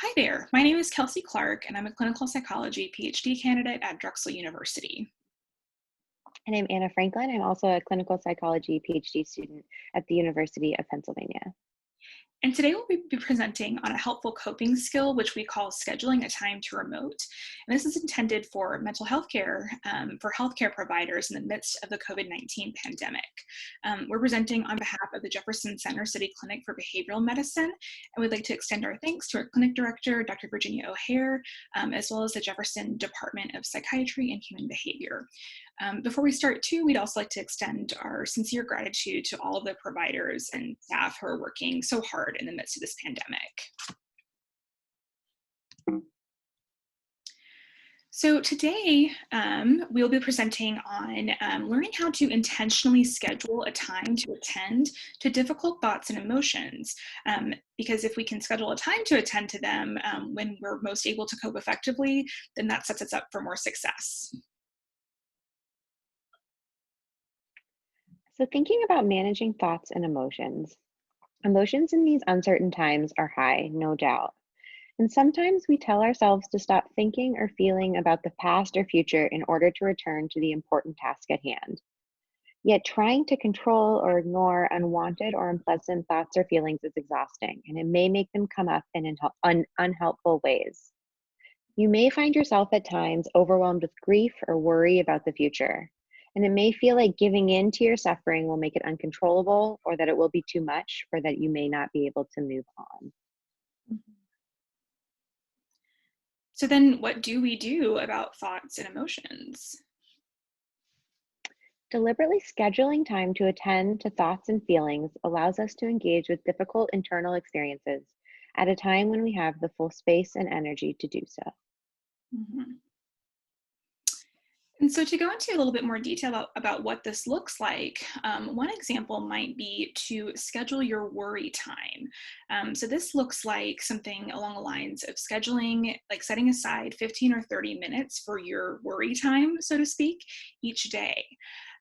Hi there, my name is Kelsey Clark, and I'm a clinical psychology Ph.D. candidate at Drexel University. And I'm Anna Franklin. I'm also a clinical psychology PhD student at the University of Pennsylvania. And today we'll be presenting on a helpful coping skill, which we call scheduling a time to remote. And this is intended for mental health care, for healthcare providers in the midst of the COVID-19 pandemic. We're presenting on behalf of the Jefferson Center City Clinic for Behavioral Medicine, and we'd like to extend our thanks to our clinic director, Dr. Virginia O'Hare, as well as the Jefferson Department of Psychiatry and Human Behavior. Before we start too, we'd also like to extend our sincere gratitude to all of the providers and staff who are working so hard in the midst of this pandemic. So today, we'll be presenting on learning how to intentionally schedule a time to attend to difficult thoughts and emotions. Because if we can schedule a time to attend to them when we're most able to cope effectively, then that sets us up for more success. So, thinking about managing thoughts and emotions. Emotions in these uncertain times are high, no doubt. And sometimes we tell ourselves to stop thinking or feeling about the past or future in order to return to the important task at hand. Yet, trying to control or ignore unwanted or unpleasant thoughts or feelings is exhausting, and it may make them come up in unhelpful ways. You may find yourself at times overwhelmed with grief or worry about the future. And it may feel like giving in to your suffering will make it uncontrollable, or that it will be too much, or that you may not be able to move on. So then what do we do about thoughts and emotions? Deliberately scheduling time to attend to thoughts and feelings allows us to engage with difficult internal experiences at a time when we have the full space and energy to do so. Mm-hmm. And so to go into a little bit more detail about what this looks like, one example might be to schedule your worry time. So this looks like something along the lines of scheduling, like setting aside 15 or 30 minutes for your worry time, so to speak, each day.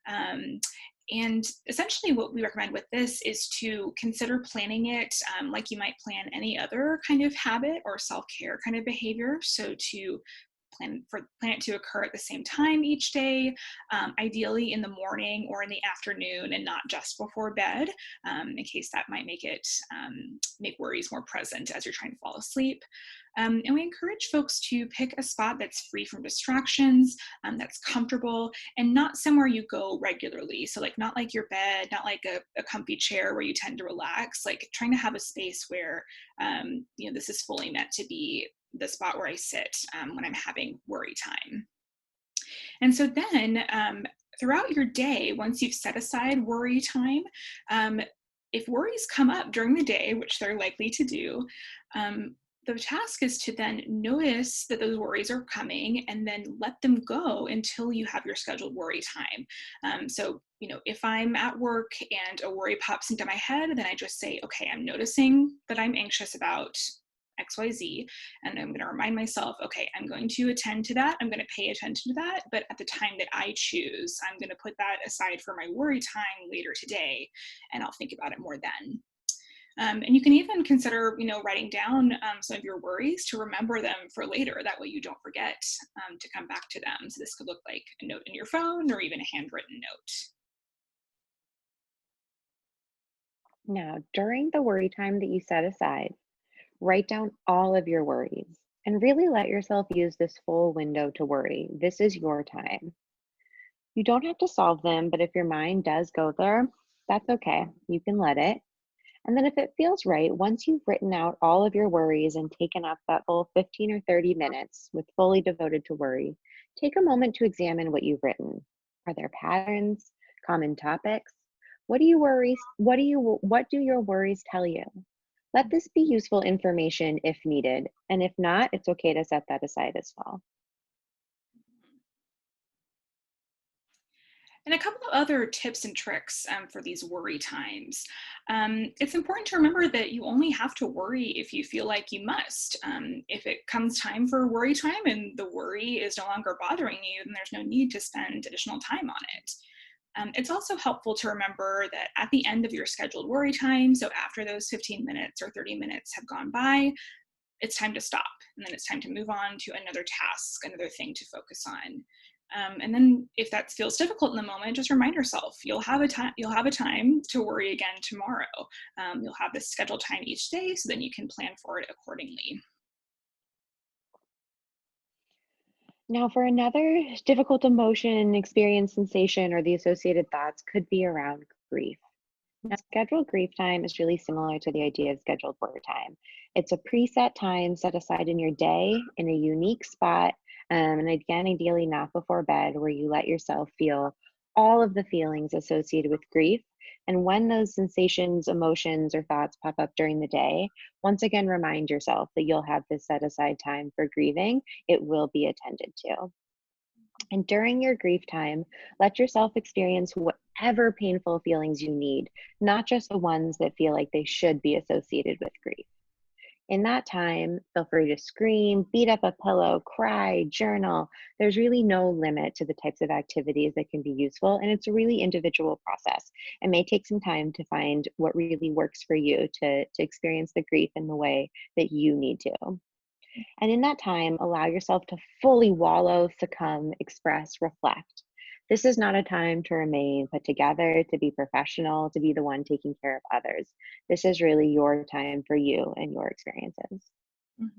And essentially what we recommend with this is to consider planning it like you might plan any other kind of habit or self-care kind of behavior. So to plan it to occur at the same time each day, ideally in the morning or in the afternoon and not just before bed, in case that might make worries more present as you're trying to fall asleep. And we encourage folks to pick a spot that's free from distractions, that's comfortable, and not somewhere you go regularly. So like not like your bed, not like a comfy chair where you tend to relax, like trying to have a space where this is fully meant to be the spot where I sit when I'm having worry time. And so then throughout your day, once you've set aside worry time, if worries come up during the day, which they're likely to do, the task is to then notice that those worries are coming and then let them go until you have your scheduled worry time. So, if I'm at work and a worry pops into my head, then I just say, okay, I'm noticing that I'm anxious about XYZ, and I'm going to remind myself, okay, I'm going to attend to that. I'm going to pay attention to that. But at the time that I choose, I'm going to put that aside for my worry time later today, and I'll think about it more then. And you can even consider, writing down some of your worries to remember them for later. That way you don't forget to come back to them. So this could look like a note in your phone or even a handwritten note. Now, during the worry time that you set aside, write down all of your worries and really let yourself use this full window to worry. This is your time. You don't have to solve them, but if your mind does go there, that's okay. You can let it. And then if it feels right, once you've written out all of your worries and taken up that full 15 or 30 minutes with fully devoted to worry, take a moment to examine what you've written. Are there patterns, common topics? What do your worries tell you? Let this be useful information if needed, and if not, it's okay to set that aside as well. And a couple of other tips and tricks for these worry times. It's important to remember that you only have to worry if you feel like you must. If it comes time for worry time and the worry is no longer bothering you, then there's no need to spend additional time on it. It's also helpful to remember that at the end of your scheduled worry time, so after those 15 minutes or 30 minutes have gone by, it's time to stop. And then it's time to move on to another task, another thing to focus on. And then if that feels difficult in the moment, just remind yourself you'll have a time to worry again tomorrow. You'll have this scheduled time each day, so then you can plan for it accordingly. Now, for another difficult emotion, experience, sensation, or the associated thoughts could be around grief. Now, scheduled grief time is really similar to the idea of scheduled work time. It's a preset time set aside in your day in a unique spot, and again, ideally not before bed, where you let yourself feel all of the feelings associated with grief. And when those sensations, emotions, or thoughts pop up during the day, once again, remind yourself that you'll have this set aside time for grieving. It will be attended to. And during your grief time, let yourself experience whatever painful feelings you need, not just the ones that feel like they should be associated with grief. In that time, feel free to scream, beat up a pillow, cry, journal. There's really no limit to the types of activities that can be useful, and it's a really individual process. It may take some time to find what really works for you to experience the grief in the way that you need to. And in that time, allow yourself to fully wallow, succumb, express, reflect. This is not a time to remain put together, to be professional, to be the one taking care of others. This is really your time for you and your experiences. Mhm.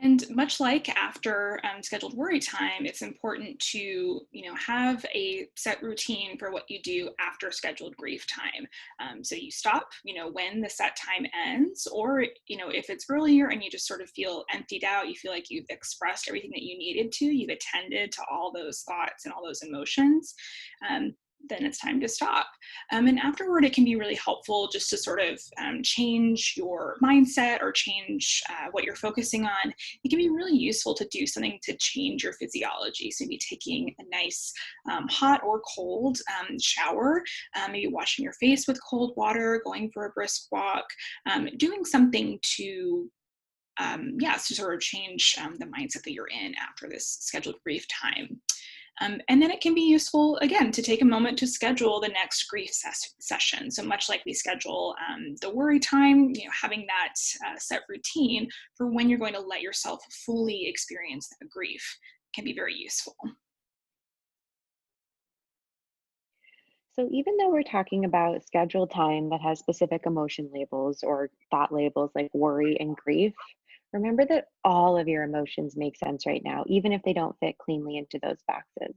And much like after scheduled worry time, it's important to, have a set routine for what you do after scheduled grief time. So you stop, when the set time ends, or, if it's earlier and you just sort of feel emptied out, you feel like you've expressed everything that you needed to, you've attended to all those thoughts and all those emotions. Then it's time to stop. And afterward, it can be really helpful just to sort of change your mindset or change what you're focusing on. It can be really useful to do something to change your physiology. So maybe taking a nice hot or cold shower, maybe washing your face with cold water, going for a brisk walk, doing something to to sort of change the mindset that you're in after this scheduled grief time. And then it can be useful, again, to take a moment to schedule the next grief session. So much like we schedule the worry time, having that set routine for when you're going to let yourself fully experience the grief can be very useful. So, even though we're talking about scheduled time that has specific emotion labels or thought labels like worry and grief, remember that all of your emotions make sense right now, even if they don't fit cleanly into those boxes.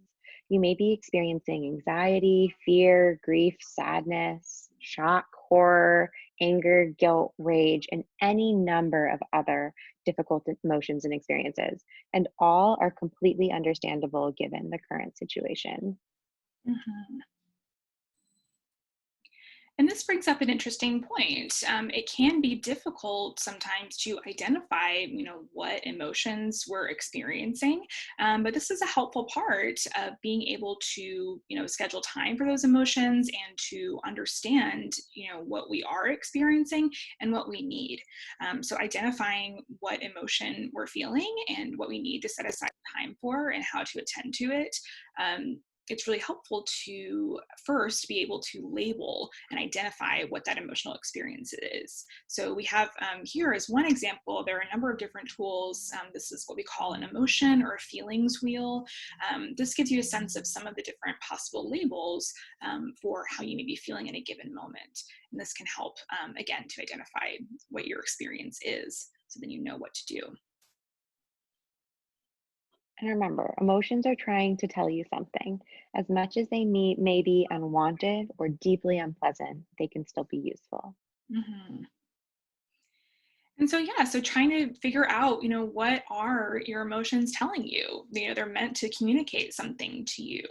You may be experiencing anxiety, fear, grief, sadness, shock, horror, anger, guilt, rage, and any number of other difficult emotions and experiences. And all are completely understandable given the current situation. Mhm. And this brings up an interesting point. It can be difficult sometimes to identify, what emotions we're experiencing. But this is a helpful part of being able to, schedule time for those emotions and to understand, what we are experiencing and what we need. So identifying what emotion we're feeling and what we need to set aside time for and how to attend to it. It's really helpful to first be able to label and identify what that emotional experience is. So we have here as one example, there are a number of different tools. This is what we call an emotion or a feelings wheel. This gives you a sense of some of the different possible labels for how you may be feeling in a given moment. And this can help, again, to identify what your experience is so then you know what to do. And remember, emotions are trying to tell you something. As much as they may be unwanted or deeply unpleasant, they can still be useful. Mhm. And so, yeah, so trying to figure out, what are your emotions telling you? They're meant to communicate something to you.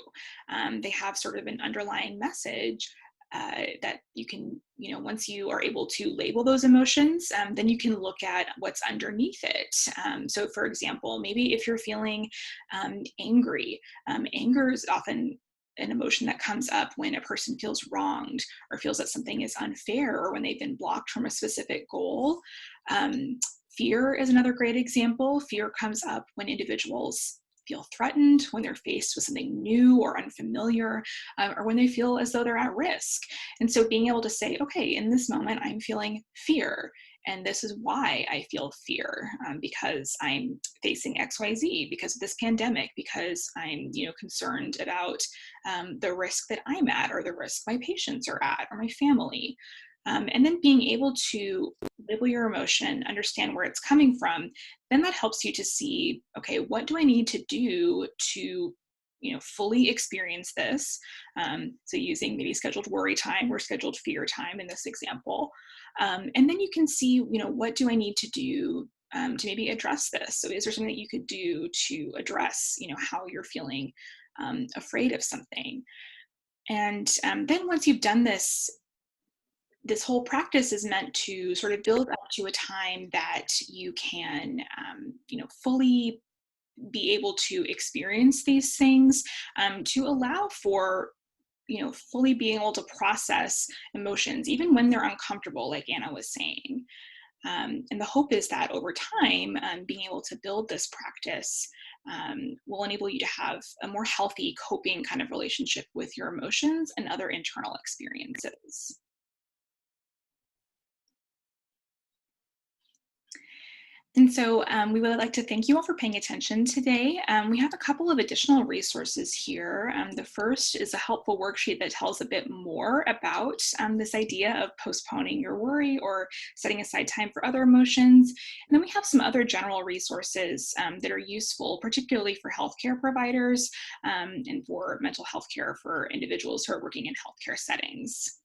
They have sort of an underlying message that you can, once you are able to label those emotions, then you can look at what's underneath it. So, for example, maybe if you're feeling angry, anger is often an emotion that comes up when a person feels wronged or feels that something is unfair or when they've been blocked from a specific goal. Fear is another great example. Fear comes up when individuals feel threatened, when they're faced with something new or unfamiliar, or when they feel as though they're at risk. And so being able to say, okay, in this moment, I'm feeling fear. And this is why I feel fear, because I'm facing XYZ, because of this pandemic, because I'm, concerned about the risk that I'm at, or the risk my patients are at, or my family. And then being able to label your emotion, understand where it's coming from, then that helps you to see, okay, what do I need to do to fully experience this. So using maybe scheduled worry time or scheduled fear time in this example. And then you can see, what do I need to do to maybe address this? So is there something that you could do to address, how you're feeling afraid of something? And then once you've done this whole practice is meant to sort of build up to a time that you can, fully be able to experience these things, to allow for fully being able to process emotions even when they're uncomfortable, like Anna was saying. And the hope is that over time, being able to build this practice will enable you to have a more healthy coping kind of relationship with your emotions and other internal experiences. And so we would like to thank you all for paying attention today. We have a couple of additional resources here. The first is a helpful worksheet that tells a bit more about this idea of postponing your worry or setting aside time for other emotions. And then we have some other general resources that are useful, particularly for healthcare providers and for mental health care for individuals who are working in healthcare settings.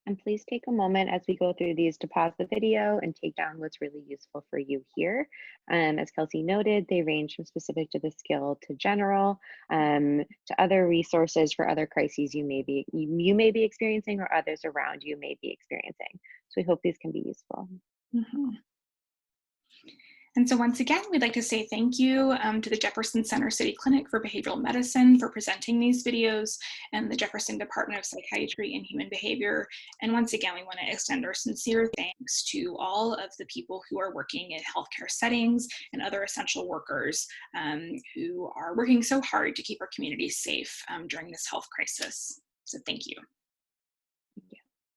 And please take a moment as we go through these to pause the video and take down what's really useful for you here. As Kelsey noted, they range from specific to the skill to general, to other resources for other crises you may be experiencing or others around you may be experiencing. So we hope these can be useful. Mhm. And so once again, we'd like to say thank you to the Jefferson Center City Clinic for Behavioral Medicine for presenting these videos, and the Jefferson Department of Psychiatry and Human Behavior. And once again, we want to extend our sincere thanks to all of the people who are working in healthcare settings and other essential workers who are working so hard to keep our communities safe during this health crisis. So thank you.